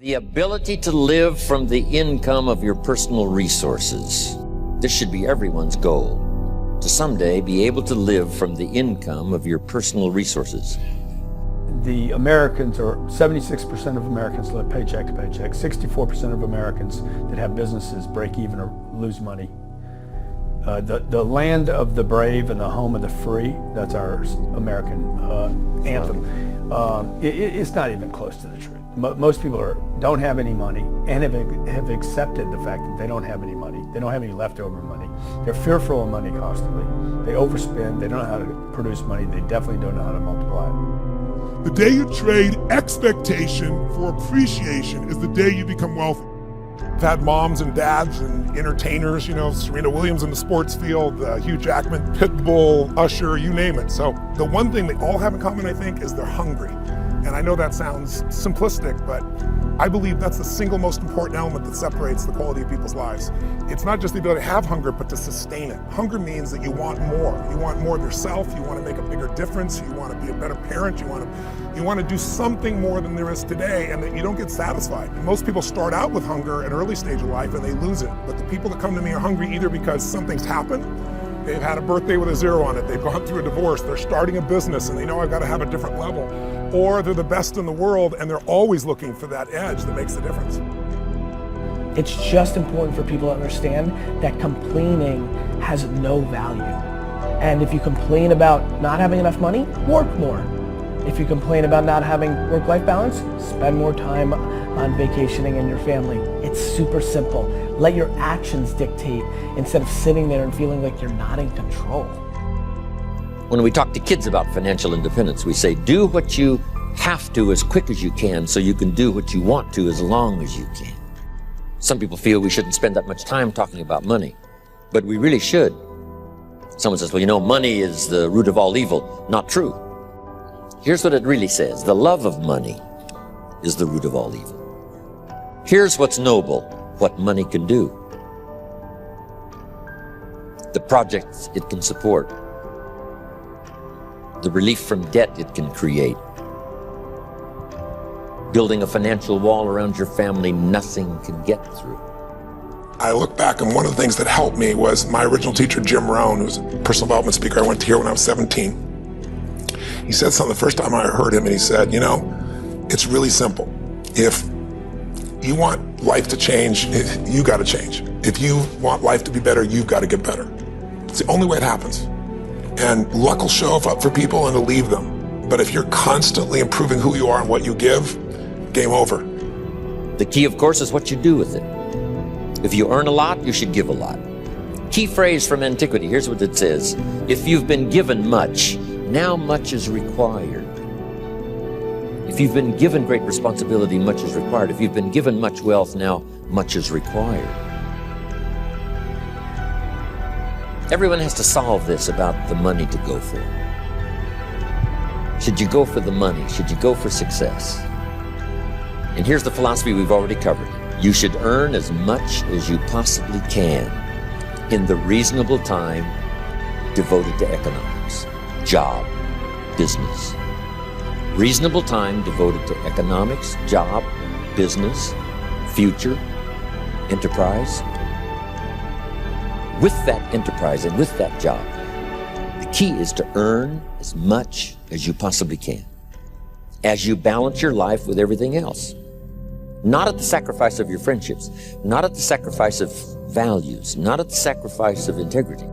The ability to live from the income of your personal resources. This should be everyone's goal, to someday be able to live from the income of your personal resources. The Americans, or 76% of Americans live paycheck to paycheck. 64% of Americans that have businesses break even or lose money. The land of the brave and the home of the free, that's our American anthem. It's not even close to the truth. Most people don't have any money and have accepted the fact that they don't have any money. They don't have any leftover money. They're fearful of money constantly. They overspend. They don't know how to produce money. They definitely don't know how to multiply it. The day you trade expectation for appreciation is the day you become wealthy. I've had moms and dads and entertainers, Serena Williams in the sports field, Hugh Jackman, Pitbull, Usher, you name it. So the one thing they all have in common, I think, is they're hungry. And I know that sounds simplistic, but I believe that's the single most important element that separates the quality of people's lives. It's not just the ability to have hunger, but to sustain it. Hunger means that you want more. You want more of yourself. You want to make a bigger difference. You want to be a better parent. You want to do something more than there is today, and that you don't get satisfied. And most people start out with hunger at an early stage of life and they lose it. But the people that come to me are hungry either because something's happened, they've had a birthday with a 0 on it, they've gone through a divorce, they're starting a business and they know I've got to have a different level, or they're the best in the world and they're always looking for that edge that makes the difference. It's just important for people to understand that complaining has no value. And if you complain about not having enough money, work more. If you complain about not having work-life balance, spend more time on vacationing and your family. It's super simple. Let your actions dictate instead of sitting there and feeling like you're not in control. When we talk to kids about financial independence, we say, do what you have to as quick as you can so you can do what you want to as long as you can. Some people feel we shouldn't spend that much time talking about money, but we really should. Someone says, well, money is the root of all evil. Not true. Here's what it really says. The love of money is the root of all evil. Here's what's noble, what money can do. The projects it can support. The relief from debt it can create. Building a financial wall around your family nothing can get through. I look back, and one of the things that helped me was my original teacher, Jim Rohn, who was a personal development speaker. I went to hear when I was 17. He said something the first time I heard him, and he said, it's really simple. If you want life to change, you got to change. If you want life to be better, you've got to get better. It's the only way it happens. And luck will show up for people and it'll leave them. But if you're constantly improving who you are and what you give, game over. The key, of course, is what you do with it. If you earn a lot, you should give a lot. Key phrase from antiquity, here's what it says. If you've been given much, now much is required. If you've been given great responsibility, much is required. If you've been given much wealth, now much is required. Everyone has to solve this about the money to go for. Should you go for the money? Should you go for success? And here's the philosophy we've already covered. You should earn as much as you possibly can in the reasonable time devoted to economics, job, business. Reasonable time devoted to economics, job, business, future, enterprise. With that enterprise and with that job, the key is to earn as much as you possibly can, as you balance your life with everything else. Not at the sacrifice of your friendships, not at the sacrifice of values, not at the sacrifice of integrity.